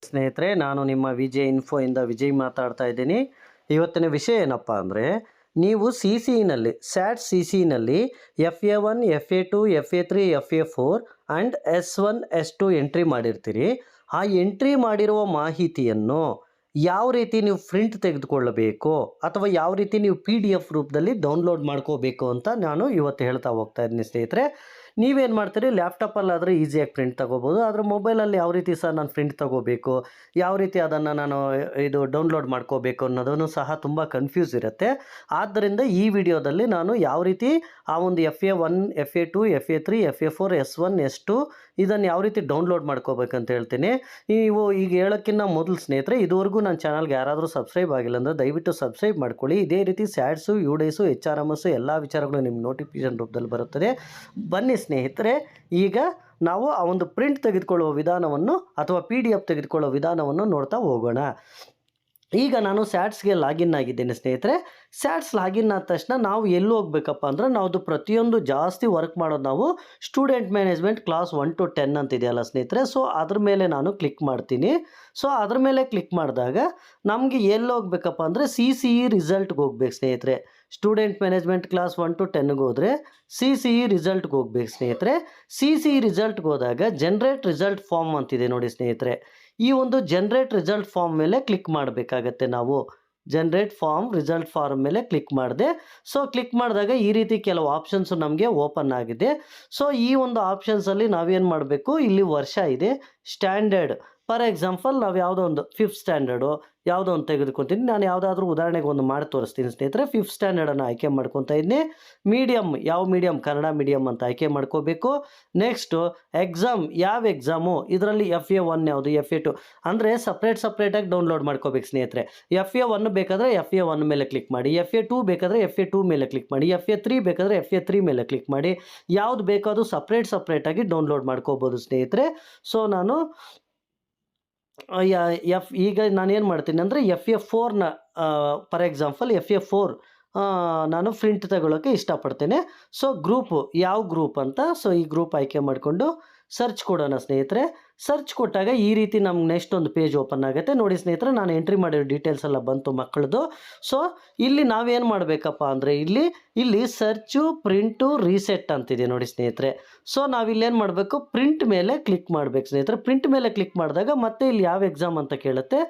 ಸ್ನೇಹಿತರೆ, ನಾನು ನಿಮ್ಮ ವಿಜಯ್ ಇನ್ಫೋ ಇಂದ ವಿಜಯ್ ಮಾತಾಡ್ತಾ ಇದ್ದೀನಿ. ಇವತ್ತಿನ ವಿಷಯ ಏನಪ್ಪ ಅಂದರೆ, ನೀವು ಸಿ ಸಿನಲ್ಲಿ SAT FA1 FA2 FA3 FA4 and S1 S2 entry ಮಾಡಿರ್ತೀರಿ. ಆ ಎಂಟ್ರಿ ಮಾಡಿರುವ ಮಾಹಿತಿಯನ್ನು ಯಾವ ರೀತಿ ನೀವು ಪ್ರಿಂಟ್ ತೆಗೆದುಕೊಳ್ಳಬೇಕು ಅಥವಾ ಯಾವ ರೀತಿ ನೀವು PDF ರೂಪದಲ್ಲಿ ಡೌನ್ಲೋಡ್ ಮಾಡ್ಕೋಬೇಕು ಅಂತ ನಾನು ಇವತ್ತು ಹೇಳ್ತಾ ಹೋಗ್ತಾ ಇದ್ದೀನಿ ಸ್ನೇಹಿತರೆ. ನೀವೇನು ಮಾಡ್ತೀರಿ, ಲ್ಯಾಪ್ಟಾಪಲ್ಲಾದರೆ ಈಸಿಯಾಗಿ ಪ್ರಿಂಟ್ ತೊಗೋಬೋದು. ಆದರೆ ಮೊಬೈಲಲ್ಲಿ ಯಾವ ರೀತಿ ಸಹ ನಾನು ಪ್ರಿಂಟ್ ತೊಗೋಬೇಕು, ಯಾವ ರೀತಿ ಅದನ್ನು ನಾನು ಡೌನ್ಲೋಡ್ ಮಾಡ್ಕೋಬೇಕು ಅನ್ನೋದನ್ನು ಸಹ ತುಂಬ ಕನ್ಫ್ಯೂಸ್ ಇರುತ್ತೆ. ಆದ್ದರಿಂದ ಈ ವಿಡಿಯೋದಲ್ಲಿ ನಾನು ಯಾವ ರೀತಿ ಆ ಒಂದು FA1 FA2 FA3 FA4 S1 S2 ಇದನ್ನು ಯಾವ ರೀತಿ ಡೌನ್ಲೋಡ್ ಮಾಡ್ಕೋಬೇಕಂತ ಹೇಳ್ತೀನಿ. ನೀವು ಈಗ ಹೇಳೋಕ್ಕಿಂತ ಮೊದಲು ಸ್ನೇಹಿತರೆ, ಇದುವರೆಗೂ ನನ್ನ ಚಾನಲ್ಗೆ ಯಾರಾದರೂ ಸಬ್ಸ್ಕ್ರೈಬ್ ಆಗಿಲ್ಲ ಅಂದರೆ ದಯವಿಟ್ಟು ಸಬ್ಸ್ಕ್ರೈಬ್ ಮಾಡ್ಕೊಳ್ಳಿ. ಇದೇ ರೀತಿ ಸ್ಯಾಟ್ಸು UDISu HRMS ಎಲ್ಲ ವಿಚಾರಗಳು ನಿಮ್ಗೆ ನೋಟಿಫಿಕೇಶನ್ ರೂಪದಲ್ಲಿ ಬರುತ್ತದೆ. ಬನ್ನಿ ಸ್ನೇಹಿತರೆ, ಈಗ ನಾವು ಆ ಒಂದು ಪ್ರಿಂಟ್ ತೆಗೆದುಕೊಳ್ಳುವ ವಿಧಾನವನ್ನು ಅಥವಾ PDF ತೆಗೆದುಕೊಳ್ಳುವ ವಿಧಾನವನ್ನು ನೋಡ್ತಾ ಹೋಗೋಣ. ಈಗ ನಾನು ಸ್ಯಾಟ್ಸ್ಗೆ ಲಾಗಿನ್ ಆಗಿದ್ದೇನೆ ಸ್ನೇಹಿತರೆ. ಸ್ಯಾಟ್ಸ್ ಲಾಗಿನ್ ಆದ ತಕ್ಷಣ ನಾವು ಎಲ್ಲಿ ಹೋಗ್ಬೇಕಪ್ಪ ಅಂದರೆ, ನಾವು ಪ್ರತಿಯೊಂದು ಜಾಸ್ತಿ ವರ್ಕ್ ಮಾಡೋದು ನಾವು ಸ್ಟೂಡೆಂಟ್ ಮ್ಯಾನೇಜ್ಮೆಂಟ್ ಕ್ಲಾಸ್ 1 to 10 ಅಂತಿದೆಯಲ್ಲ ಸ್ನೇಹಿತರೆ. ಸೊ ಅದ್ರ ಮೇಲೆ ನಾನು ಕ್ಲಿಕ್ ಮಾಡ್ತೀನಿ. ಸೊ ಅದ್ರ ಮೇಲೆ ಕ್ಲಿಕ್ ಮಾಡಿದಾಗ ನಮಗೆ ಎಲ್ಲಿ ಹೋಗ್ಬೇಕಪ್ಪ ಅಂದರೆ CCE ರಿಸಲ್ಟ್ಗೆ ಹೋಗ್ಬೇಕು ಸ್ನೇಹಿತರೆ. ಸ್ಟೂಡೆಂಟ್ ಮ್ಯಾನೇಜ್ಮೆಂಟ್ ಕ್ಲಾಸ್ 1 to 10ಗೆ ಹೋದರೆ CCE ರಿಸಲ್ಟ್ಗೆ ಹೋಗ್ಬೇಕು ಸ್ನೇಹಿತರೆ. CCE ರಿಸಲ್ಟ್ಗೆ ಹೋದಾಗ ಜನ್ರೇಟ್ ರಿಸಲ್ಟ್ ಫಾರ್ಮ್ ಅಂತಿದೆ ನೋಡಿ ಸ್ನೇಹಿತರೆ. ಈ ಒಂದು ಜನ್ರೇಟ್ ರಿಸಲ್ಟ್ ಫಾರ್ಮ್ ಮೇಲೆ ಕ್ಲಿಕ್ ಮಾಡಬೇಕಾಗತ್ತೆ ನಾವು. ಜನ್ರೇಟ್ ಫಾರ್ಮ್ ರಿಸಲ್ಟ್ ಫಾರ್ಮ್ ಮೇಲೆ ಕ್ಲಿಕ್ ಮಾಡಿದೆ. ಸೊ ಕ್ಲಿಕ್ ಮಾಡಿದಾಗ ಈ ರೀತಿ ಕೆಲವು ಆಪ್ಷನ್ಸು ನಮಗೆ ಓಪನ್ ಆಗಿದೆ. ಸೊ ಈ ಒಂದು ಆಪ್ಷನ್ಸಲ್ಲಿ ನಾವೇನು ಮಾಡಬೇಕು, ಇಲ್ಲಿ ವರ್ಷ ಇದೆ, ಸ್ಟ್ಯಾಂಡರ್ಡ್. ಫಾರ್ ಎಕ್ಸಾಂಪಲ್ ನಾವು ಯಾವುದೋ ಒಂದು 5th ಸ್ಟ್ಯಾಂಡರ್ಡು ಯಾವುದೋ ಒಂದು ತೆಗೆದುಕೊತೀನಿ. ನಾನು ಯಾವುದಾದ್ರೂ ಉದಾಹರಣೆಗೆ ಒಂದು ಮಾಡಿ ತೋರಿಸ್ತೀನಿ ಸ್ನೇಹಿತರೆ. 5th ಸ್ಟ್ಯಾಂಡರ್ಡನ್ನು ಆಯ್ಕೆ ಮಾಡ್ಕೊತಾ ಇದ್ದೀನಿ. ಮೀಡಿಯಮ್, ಯಾವ ಮೀಡಿಯಮ್, ಕನ್ನಡ ಮೀಡಿಯಮ್ ಅಂತ ಆಯ್ಕೆ ಮಾಡ್ಕೋಬೇಕು. ನೆಕ್ಸ್ಟು ಎಕ್ಸಾಮ್, ಯಾವ ಎಕ್ಸಾಮು, ಇದರಲ್ಲಿ FA1 ಯಾವುದು, FA2 ಅಂದರೆ ಸಪ್ರೇಟಾಗಿ ಡೌನ್ಲೋಡ್ ಮಾಡ್ಕೋಬೇಕು ಸ್ನೇಹಿತರೆ. FA1 ಬೇಕಾದರೆ FA1 ಮೇಲೆ ಕ್ಲಿಕ್ ಮಾಡಿ, FA2 ಬೇಕಾದರೆ FA2 ಮೇಲೆ ಕ್ಲಿಕ್ ಮಾಡಿ, FA3 ಬೇಕಾದರೆ FA3 ಮೇಲೆ ಕ್ಲಿಕ್ ಮಾಡಿ. ಯಾವುದು ಬೇಕೋ ಅದು ಸಪ್ರೇಟಾಗಿ ಡೌನ್ಲೋಡ್ ಮಾಡ್ಕೋಬೋದು ಸ್ನೇಹಿತರೆ. ಸೊ ನಾನು ಈಗ ನಾನೇನು ಮಾಡ್ತೀನಿ ಅಂದರೆ FA4ನ ಫಾರ್ ಎಕ್ಸಾಂಪಲ್ FA4 ನಾನು ಪ್ರಿಂಟ್ ತಗೊಳ್ಳೋಕ್ಕೆ ಇಷ್ಟಪಡ್ತೇನೆ. ಸೊ ಗ್ರೂಪು, ಯಾವ ಗ್ರೂಪ್ ಅಂತ, ಸೊ ಈ ಗ್ರೂಪ್ ಆಯ್ಕೆ ಮಾಡಿಕೊಂಡು ಸರ್ಚ್ ಕೊಡೋಣ ಸ್ನೇಹಿತರೆ. ಸರ್ಚ್ ಕೊಟ್ಟಾಗ ಈ ರೀತಿ ನಮ್ಗೆ ನೆಕ್ಸ್ಟ್ ಒಂದು ಪೇಜ್ ಓಪನ್ ಆಗುತ್ತೆ ನೋಡಿ ಸ್ನೇಹಿತರೆ. ನಾನು ಎಂಟ್ರಿ ಮಾಡಿರೋ ಡೀಟೇಲ್ಸ್ ಎಲ್ಲ ಬಂತು ಮಕ್ಕಳದು. ಸೊ ಇಲ್ಲಿ ನಾವೇನು ಮಾಡಬೇಕಪ್ಪ ಅಂದರೆ, ಇಲ್ಲಿ ಸರ್ಚು ಪ್ರಿಂಟು ರೀಸೆಟ್ ಅಂತಿದೆ ನೋಡಿ ಸ್ನೇಹಿತರೆ. ಸೊ ನಾವಿಲ್ಲೇನು ಮಾಡಬೇಕು, ಪ್ರಿಂಟ್ ಮೇಲೆ ಕ್ಲಿಕ್ ಮಾಡಬೇಕು ಸ್ನೇಹಿತರೆ. ಪ್ರಿಂಟ್ ಮೇಲೆ ಕ್ಲಿಕ್ ಮಾಡಿದಾಗ ಮತ್ತೆ ಇಲ್ಲಿ ಯಾವ ಎಕ್ಸಾಮ್ ಅಂತ ಕೇಳುತ್ತೆ.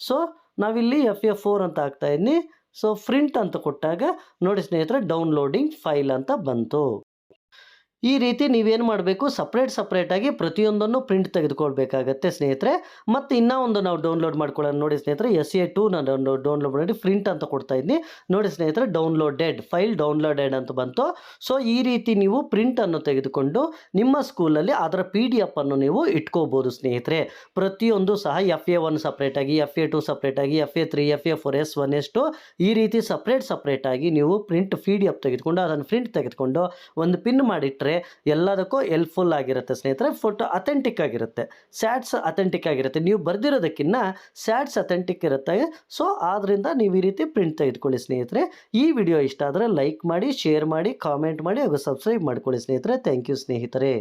ಸೊ ನಾವಿಲ್ಲಿ FA4 ಅಂತ ಹಾಕ್ತಾಯಿದ್ದೀನಿ. ಸೊ ಪ್ರಿಂಟ್ ಅಂತ ಕೊಟ್ಟಾಗ ನೋಡಿ ಸ್ನೇಹಿತರೆ, ಡೌನ್ಲೋಡಿಂಗ್ ಫೈಲ್ ಅಂತ ಬಂತು. ಈ ರೀತಿ ನೀವೇನು ಮಾಡಬೇಕು, ಸಪ್ರೇಟಾಗಿ ಪ್ರತಿಯೊಂದನ್ನು ಪ್ರಿಂಟ್ ತೆಗೆದುಕೊಳ್ಬೇಕಾಗತ್ತೆ ಸ್ನೇಹಿತರೆ. ಮತ್ತು ಇನ್ನೂ ಒಂದು ನಾವು ಡೌನ್ಲೋಡ್ ಮಾಡ್ಕೊಳ್ಳೋಣ ನೋಡಿ ಸ್ನೇಹಿತರೆ. SA2 ನಾನು ಡೌನ್ಲೋಡ್ ಮಾಡಿ ಪ್ರಿಂಟ್ ಅಂತ ಕೊಡ್ತಾ ಇದ್ದೀನಿ ನೋಡಿ ಸ್ನೇಹಿತರೆ. ಫೈಲ್ ಡೌನ್ಲೋಡೆಡ್ ಅಂತ ಬಂತು. ಸೊ ಈ ರೀತಿ ನೀವು ಪ್ರಿಂಟನ್ನು ತೆಗೆದುಕೊಂಡು ನಿಮ್ಮ ಸ್ಕೂಲಲ್ಲಿ ಅದರ PDF ಅನ್ನು ನೀವು ಇಟ್ಕೋಬೋದು ಸ್ನೇಹಿತರೆ. ಪ್ರತಿಯೊಂದು ಸಹ FA1 ಸಪ್ರೇಟಾಗಿ, FA2 ಸಪ್ರೇಟಾಗಿ, FA3 FA4 S1 S2 ಈ ರೀತಿ ಸಪ್ರೇಟಾಗಿ ನೀವು PDF ತೆಗೆದುಕೊಂಡು ಅದನ್ನು ಪ್ರಿಂಟ್ ತೆಗೆದುಕೊಂಡು ಒಂದು ಪಿನ್ ಮಾಡಿಟ್ರೆ ಎಲ್ಲದಕ್ಕೂ ಹೆಲ್ಪ್ಫುಲ್ ಆಗಿರುತ್ತೆ ಸ್ನೇಹಿತರೆ. ಫೋಟೋ ಅಥೆಂಟಿಕ್ ಆಗಿರುತ್ತೆ, ಸ್ಯಾಟ್ಸ್ ಅಥೆಂಟಿಕ್ ಆಗಿರುತ್ತೆ. ನೀವು ಬರೆದಿರೋದಕ್ಕಿಂತ ಸ್ಯಾಟ್ಸ್ ಅಥೆಂಟಿಕ್ ಇರುತ್ತೆ. ಸೊ ಆದ್ದರಿಂದ ನೀವು ಈ ರೀತಿ ಪ್ರಿಂಟ್ ತೆಗೆದುಕೊಳ್ಳಿ ಸ್ನೇಹಿತರೆ. ಈ ವಿಡಿಯೋ ಇಷ್ಟ ಆದರೆ ಲೈಕ್ ಮಾಡಿ, ಶೇರ್ ಮಾಡಿ, ಕಾಮೆಂಟ್ ಮಾಡಿ ಹಾಗೂ ಸಬ್ಸ್ಕ್ರೈಬ್ ಮಾಡ್ಕೊಳ್ಳಿ ಸ್ನೇಹಿತರೆ. ಥ್ಯಾಂಕ್ ಯು ಸ್ನೇಹಿತರೆ.